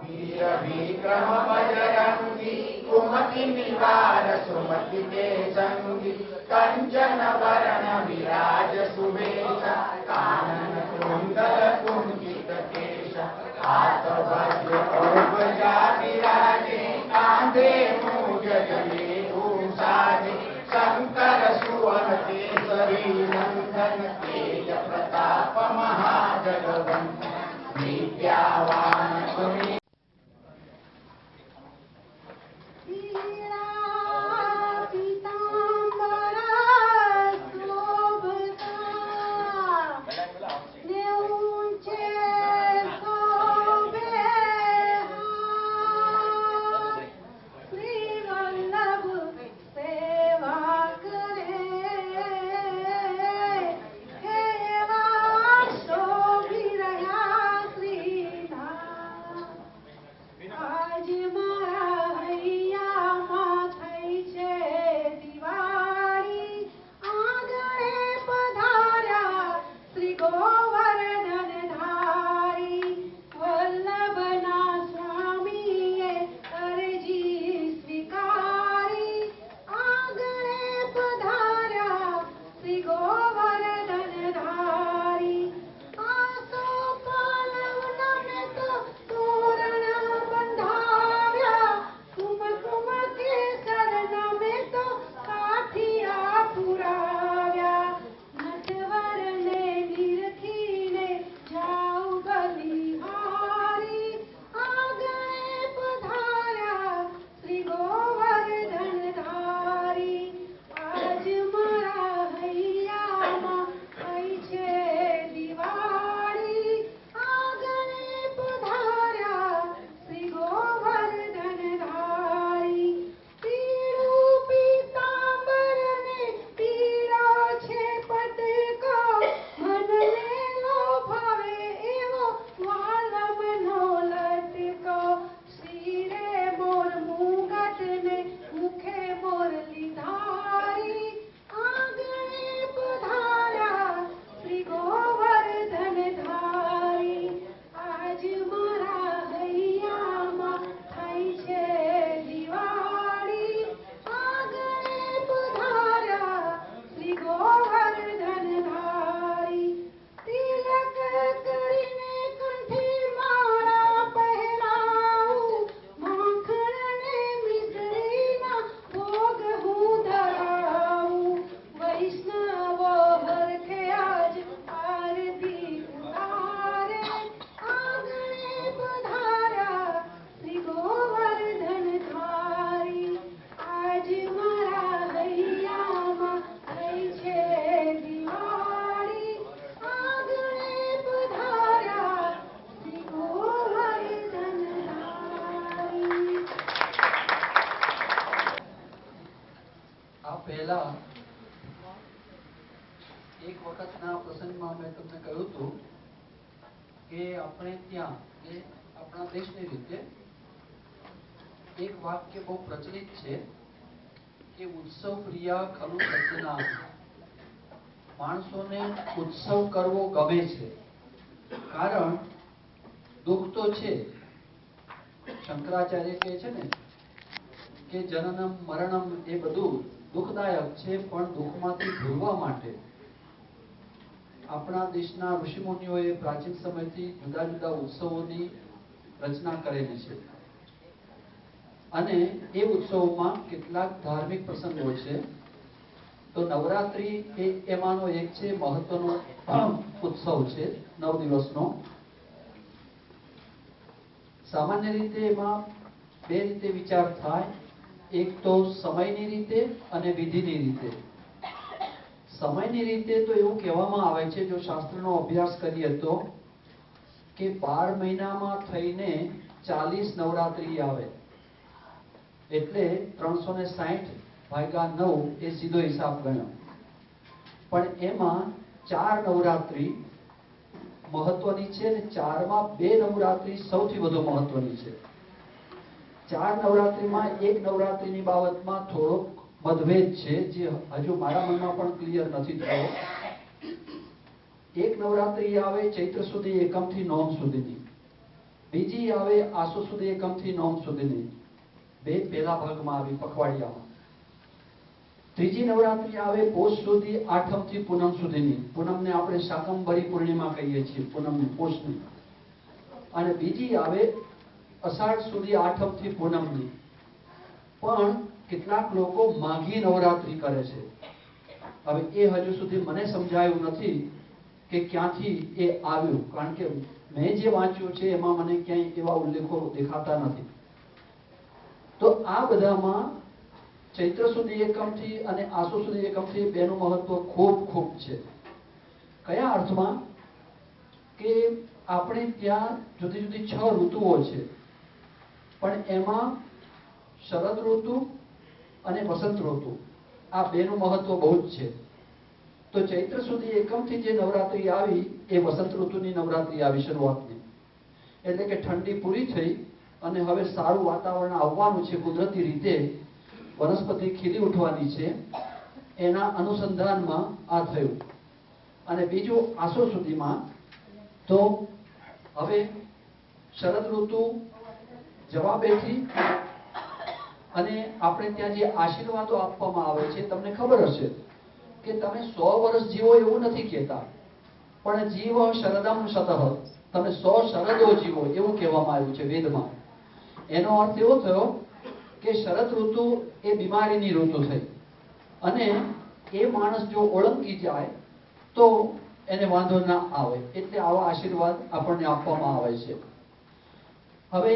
वीर विक्रम बजरंगी कुमति निवार सुमति के संगी कंचन वरण विराज सुवेशा कानन कुंडल कुंचित केशा हाथ वज्र औजा विराजे कांधे मूज जनेऊ साजे शंकर सुवन केसरी नंदन तेज प्रताप महाजगवंत विद्यावान गुणी એક વખતના પ્રસંગમાં મેં તમને કહ્યું હતું કે આપણે ત્યાં એ આપણા દેશની રીતે એક વાક્ય બહુ પ્રચલિત છે કે ઉત્સવ પ્રિયા ખલુ સજ્જના. માણસોને ઉત્સવ કરવો ગમે છે, કારણ દુઃખ તો છે. શંકરાચાર્ય કહે છે ને કે જનનમ મરણમ એ બધું દુઃખદાયક છે, પણ દુઃખમાંથી ભૂલવા માટે આપણા દેશના ઋષિમુનિઓએ પ્રાચીન સમયથી જુદા જુદા ઉત્સવોની રચના કરેલી છે. અને એ ઉત્સવોમાં કેટલાક ધાર્મિક પ્રસંગો છે. તો નવરાત્રી એ એમાંનો એક છે, મહત્વનો ઉત્સવ છે, 9 દિવસનો. સામાન્ય રીતે એમાં બે રીતે વિચાર થાય, એક તો સમયની રીતે અને વિધિની રીતે. સમયની રીતે તો એવું કહેવામાં આવે છે, જો શાસ્ત્રનો અભ્યાસ કરીએ તો, કે 12 મહિનામાં થઈને 40 નવરાત્રી આવે, એટલે 360 ભાગ્યા 9 એ સીધો હિસાબ ગણ્યો. પણ એમાં 4 નવરાત્રી મહત્વની છે અને 4માં 2 નવરાત્રી સૌથી વધુ મહત્વની છે. 4 નવરાત્રીમાં એક નવરાત્રીની બાબતમાં થોડોક મતભેદ છે, જે હજુ મારા મનમાં પણ ક્લિયર નથી થયો. એક નવરાત્રી આવે ચૈત્ર સુધી એકમથી નોમ સુધીની, બીજી આવે આસો સુધી એકમથી નોમ સુધીની, બે પહેલા ભાગમાં આવી પખવાડિયામાં. ત્રીજી નવરાત્રી આવે પોષ સુધી આઠમથી પૂનમ સુધીની. પૂનમને આપણે શાકંભરી પૂર્ણિમા કહીએ છીએ, પૂનમની પોષની. અને બીજી આવે અષાઢ સુધી આઠમથી પૂનમની. પણ કેટલાક લોકો માઘી નવરાત્રી કરે છે. હવે એ હજુ સુધી મને સમજાયું નથી કે ક્યાંથી એ આવ્યું, કારણ કે મેં જે વાંચ્યું છે એમાં મને ક્યાંય એવા ઉલ્લેખો દેખાતા નથી. તો આ બધામાં ચૈત્ર સુધી એકમથી અને આસો સુધી એકમથી બેનું મહત્વ ખૂબ ખૂબ છે. કયા અર્થમાં? કે આપણે ત્યાં જુદી જુદી 6 ઋતુઓ છે, પણ એમાં શરદ ઋતુ અને વસંત ઋતુ આ બેનું મહત્વ બહુ જ છે. તો ચૈત્ર સુધી એકમથી જે નવરાત્રી આવી એ વસંત ઋતુની નવરાત્રી આવી, શરૂઆતની. એટલે કે ઠંડી પૂરી થઈ અને હવે સારું વાતાવરણ આવવાનું છે, કુદરતી રીતે વનસ્પતિ ખીલી ઉઠવાની છે, એના અનુસંધાનમાં આ થયું. અને બીજું આસો સુધીમાં તો હવે શરદ ઋતુ જવા બેઠી અને આપણે ત્યાં જે આશીર્વાદો આપવામાં આવે છે, તમને ખબર હશે કે તમે 100 વર્ષ જીવો એવું નથી કહેતા, પણ જીવ શરદમ શતઃ, તમે 100 શરદો જીવો એવું કહેવામાં આવ્યું છે વેદમાં. એનો અર્થ એવો થયો કે શરદ ઋતુ એ બીમારીની ઋતુ થઈ અને એ માણસ જો ઓળંગી જાય તો એને વાંધો ના આવે, એટલે આવા આશીર્વાદ આપણને આપવામાં આવે છે. હવે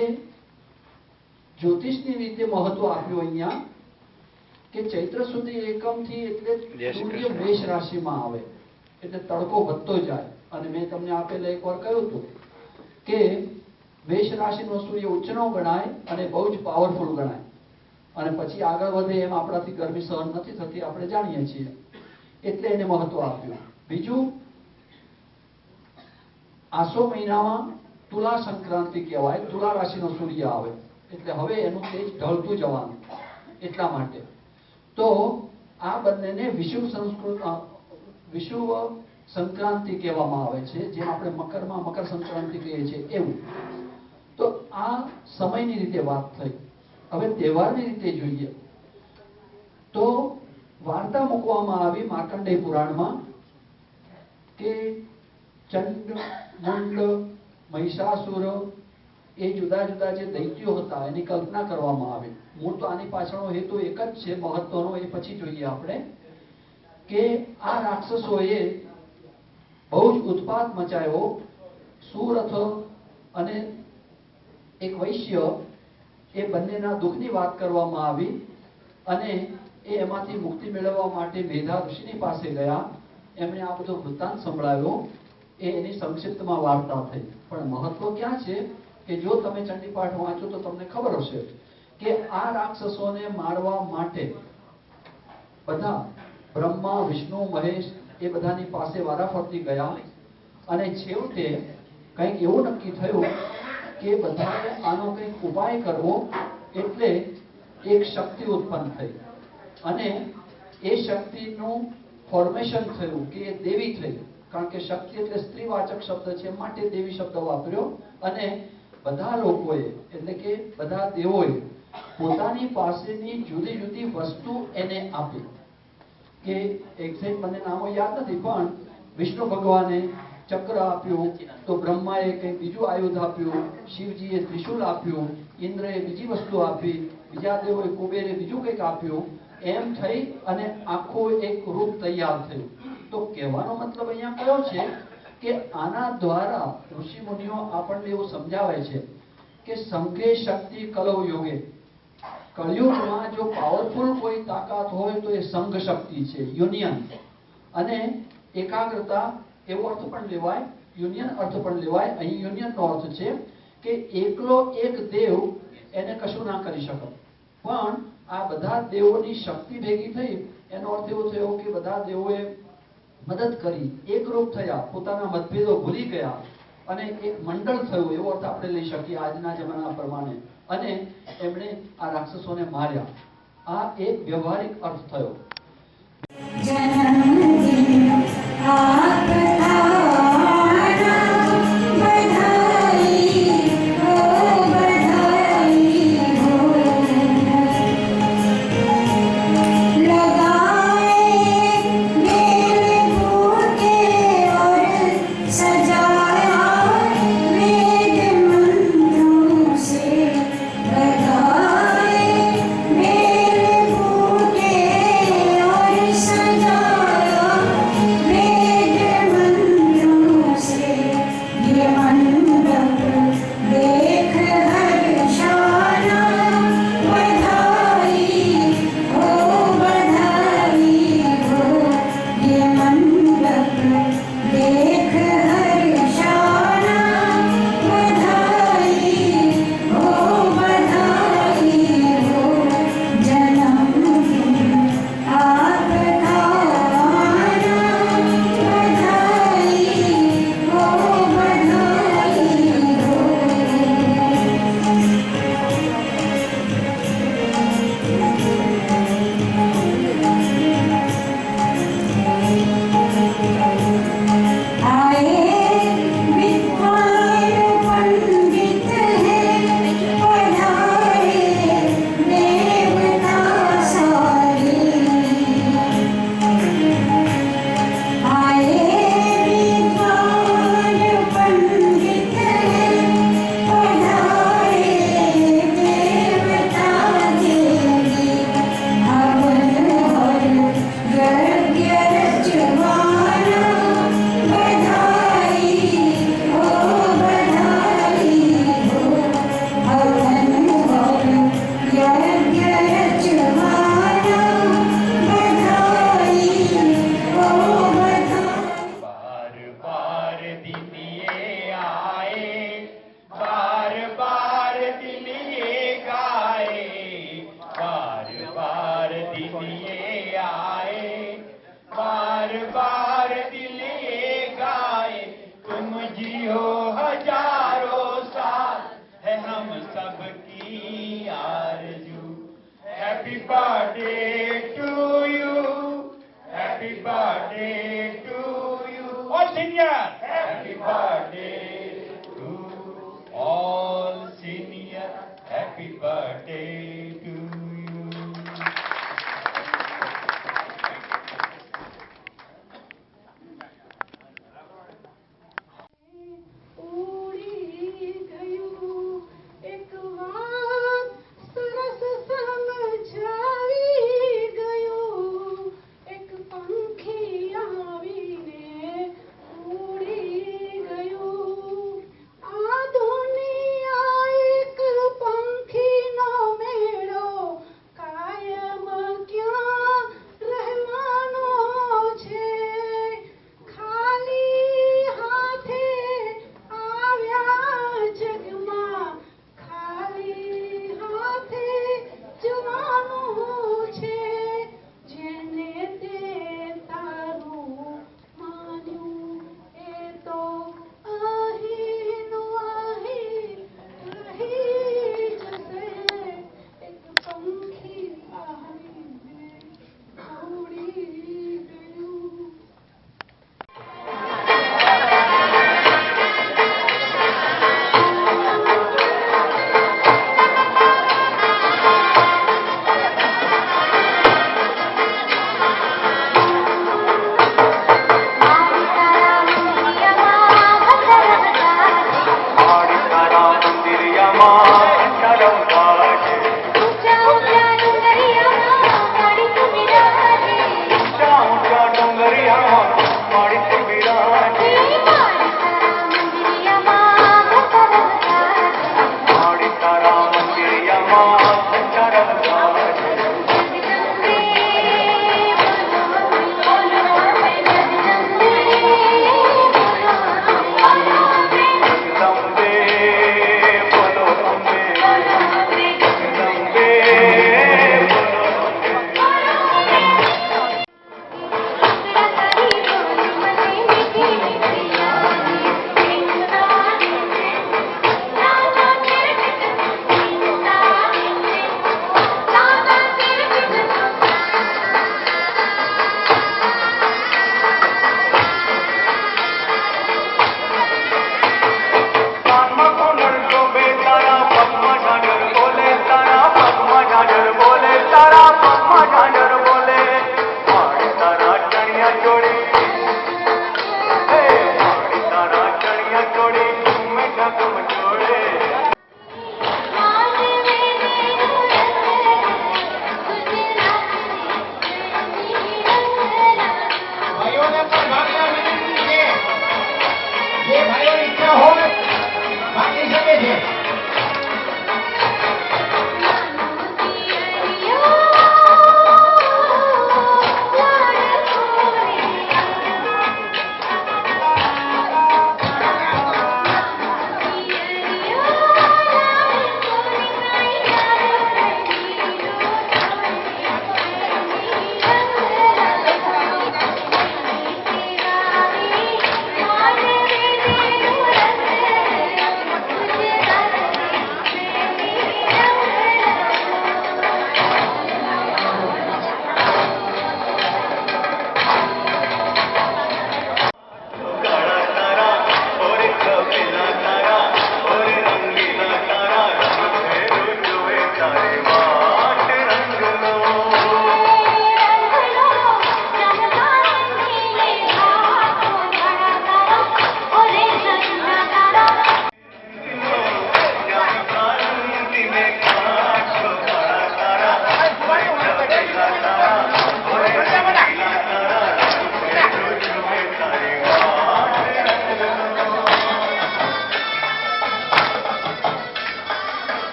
જ્યોતિષની રીતે મહત્વ આપ્યું અહીંયા કે ચૈત્ર સુધી એકમથી એટલે સૂર્ય મેષ રાશિમાં આવે એટલે તડકો વધતો જાય. અને મેં તમને આપેલા એકવાર કહ્યું હતું કે મેષ રાશિનો સૂર્ય ઉચ્ચનો ગણાય અને બહુ જ પાવરફુલ ગણાય, અને પછી આગળ વધે એમ આપણાથી ગરમી સહન નથી થતી, આપણે જાણીએ છીએ, એટલે એને મહત્વ આપ્યું. બીજું, આસો મહિનામાં તુલા સંક્રાંતિ કહેવાય, તુલા રાશિનો સૂર્ય આવે એટલે હવે એનું તેજ ઢળતું જવાનું, એટલા માટે. તો આ બંનેને વિષુવ સંક્રાંતિ કહેવામાં આવે છે, જેમ આપણે મકરમાં મકર સંક્રાંતિ કહીએ છીએ એવું. તો આ સમયની રીતે વાત થઈ. હવે તહેવારની રીતે જોઈએ તો વાર્તા મૂકવામાં આવી માર્કંડેય પુરાણમાં કે ચંડ, મુંડ, મહિષાસુર એ જુદા જુદા જે દૈત્યો હતા એની કલ્પના કરવામાં આવી. મૂળ તો આની પાછળનો હેતુ એક જ છે મહત્વનો, એ પછી જોઈએ આપણે કે આ રાક્ષસોએ બહુ જ ઉત્પાત મચાયો. સુરથ અને એક વૈશ્ય એ બંનેના દુઃખની વાત કરવામાં આવી અને એ એમાંથી મુક્તિ મેળવવા માટે મેધા ઋષિની પાસે ગયા. એમણે આ બધો વૃત્તાંત સંભળાવ્યો. એ એની સંક્ષિપ્તમાં વાર્તા થઈ. પણ મહત્વ ક્યાં છે કે જો તમે ચંડીપાઠ વાંચો તો તમને ખબર હશે કે આ રાક્ષસોને મારવા માટે બધા બ્રહ્મા, વિષ્ણુ, મહેશ એ બધાની પાસે વારાફરતી ગયા અને છેવટે કંઈક એવું નક્કી થયું કે બધાએ આનો કંઈક ઉપાય કરવો, એટલે એક શક્તિ ઉત્પન્ન થઈ અને એ શક્તિનું ફોર્મેશન થયું કે એ દેવી થઈ. કારણ કે શક્તિ એટલે સ્ત્રીવાચક શબ્દ છે, માટે દેવી શબ્દ વાપર્યો. અને બધા લોકોએ એટલે કે બધા દેવોએ પોતાની પાસેની જુદી જુદી વસ્તુ એને આપી. કે એક્ઝેક્ટ મને નામો યાદ નથી, પણ વિષ્ણુ ભગવાને ચક્ર આપ્યું, તો બ્રહ્માએ કંઈક બીજું આયુધ આપ્યું, શિવજીએ ત્રિશુલ આપ્યું, ઇન્દ્રએ બીજી વસ્તુ આપી, બીજા દેવોએ કુબેરે બીજું કંઈક આપ્યું. એમ થઈ અને આખું એક રૂપ તૈયાર થયું. તો કહેવાનો મતલબ અહીંયા કયો છે કે આના દ્વારા ઋષિ મુનિઓ આપણને એવું સમજાવે છે કે સંઘે શક્તિ કલૌ યોગે. કળિયુગમાં જો પાવરફુલ કોઈ તાકાત હોય તો એ સંઘ શક્તિ છે, યુનિયન. અને એકાગ્રતા એવો અર્થ પણ લેવાય, યુનિયન અર્થ પણ લેવાય. અહીં યુનિયનનો અર્થ છે કે એકલો એક દેવ એને કશું ના કરી શકે, પણ આ બધા દેવોની શક્તિ ભેગી થઈ. એનો અર્થ એવો થયો કે બધા દેવોએ મદદ કરી, એકરૂપ થયા, પોતાના મતભેદો ભૂલી ગયા અને એક મંડળ થયું, એવો અર્થ આપણે લઈ શકીએ આજના જમાના પ્રમાણે. અને એમણે આ રાક્ષસોને માર્યા. આ એક વ્યવહારિક અર્થ થયો. આ Happy birthday to you. All seniors. Happy birthday to all seniors. Happy birthday to you. ઉડી ગયું એક વાત સરસ સમજાવી ગયું એક પંખી આવીને ઉડી ગયું આ દુનિયા એક પંખીનો મેળો કાયમ ક્યાં રહેવાનો છે ખાલી હાથે આવ્યા જગમાં ખાલી હાથે જવાનું છે જેને તે તારું માન્યું એ તો અહીંનું અહીં રહી જશે એક પંખી આવીને ઉડી ગયું Bolo Ambe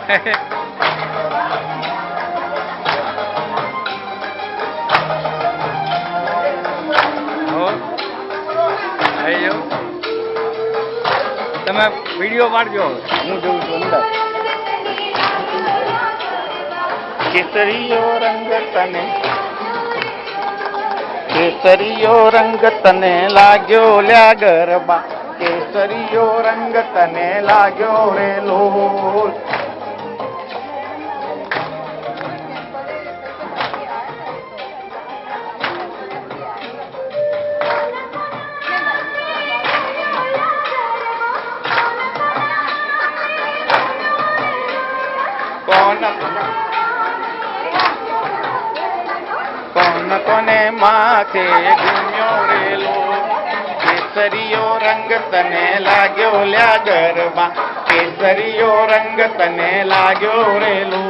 તમે વિડીયો પાડજો, હું જોઉં છું અંદર. કેસરીયો રંગ તને, કેસરીયો રંગ તને લાગ્યો લ્યા ગરબા, કેસરીયો રંગ તને લાગ્યો રે લોલ. કોણ કોને માથે ઘૂમ્યો રેલો, કેસરીયો રંગ તને લાગ્યો લ્યા ગરબા, કેસરીયો રંગ તને લાગ્યો રેલો.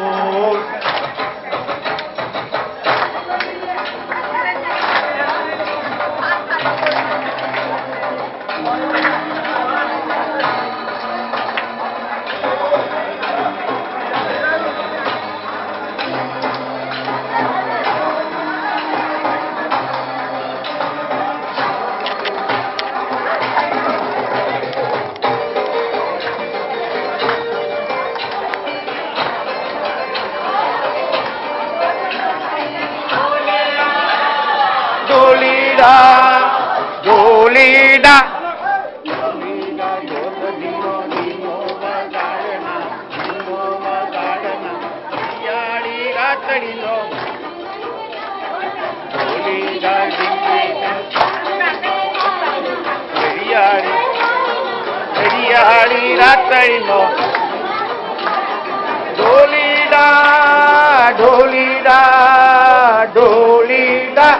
ઢોલીડા રાતડીનો ઢોલીડા ઘડિયાળી રાતડીનો ઢોલીડા ઢોલીડા ઢોલીડા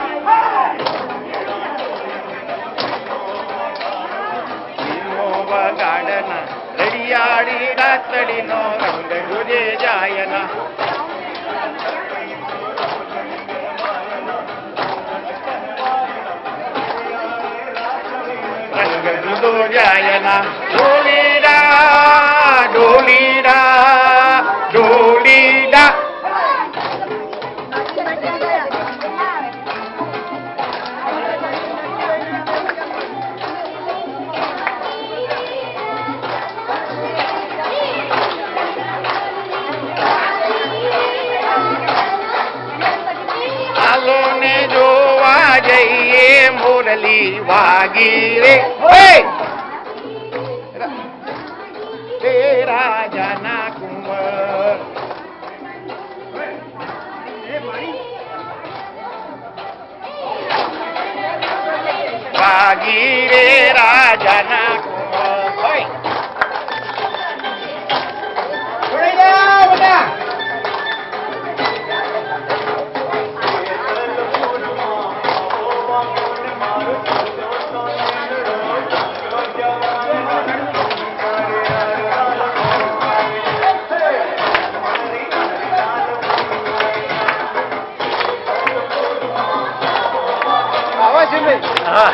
ગાડના ઘડિયાળી રાતડીનો રંગ જુદે જાયના, રંગ જુદો જાયના. ઢોલીડા ઢોલીડા ઢોલીડા જઈએ મુરલી વાગી રે રે રાજાના કુંવર, વાગી રે રાજાના કુંવર. હા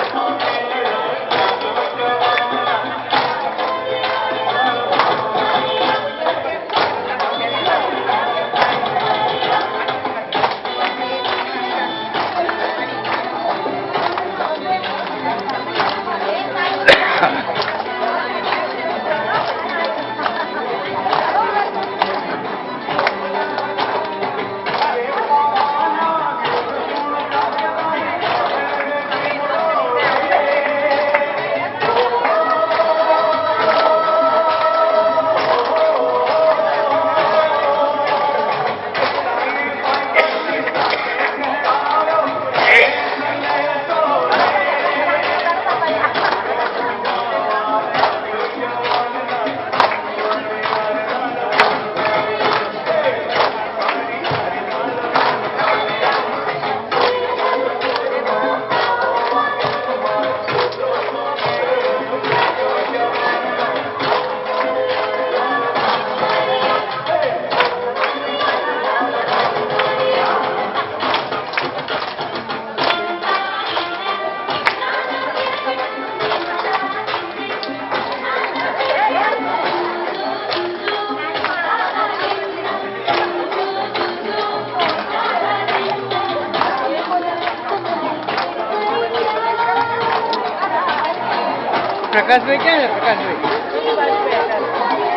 પ્રકાશભાઈ ક્યાં છે? પ્રકાશભાઈ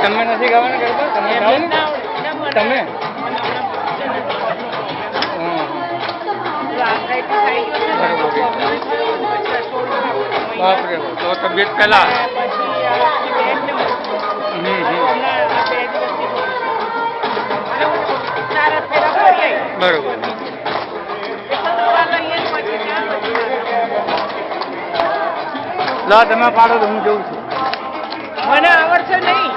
તમે નથી ગાવાના ગરબા? તમે ગાઓ ને? તમે બાપરે, તો તબિયત પેલા બરોબર. લા તમે પાડો તો હું જોઉં છું. મને આવડશે નહીં.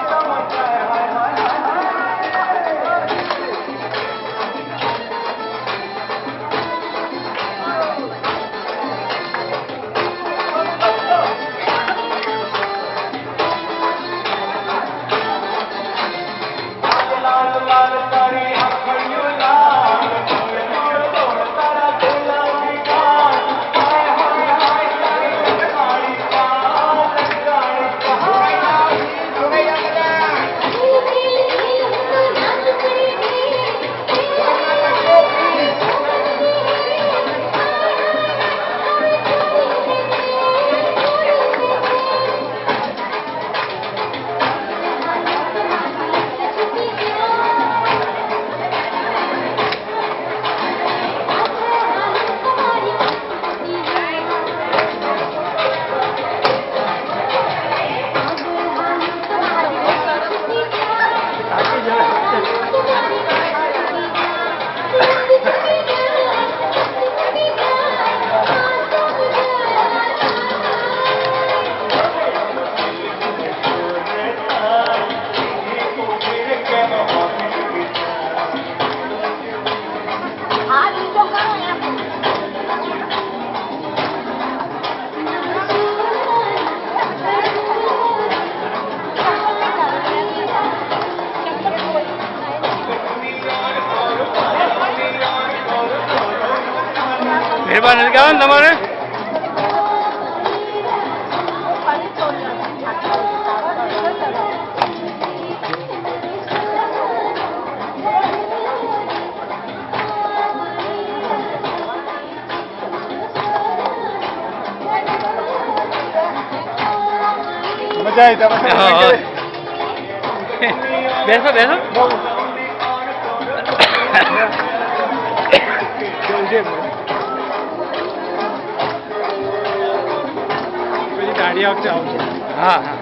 ગરબા નથી ગાવા ને તમારે? મજા આવી તમે? બેસો બેસો. પછી દાઢી આવશે આવશે. હા હા.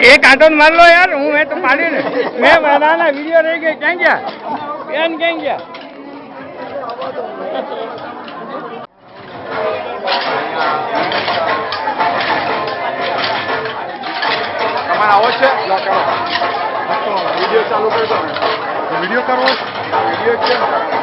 एक आंटो मार लो यार, हूँ मैं तो पाड़ी ने मैं बनाना वीडियो रह गई क्या क्या बेन क्या તમારે આવો છે લો કરો વિડીયો ચાલુ કરી દો વિડીયો કરવો વિડીયો છે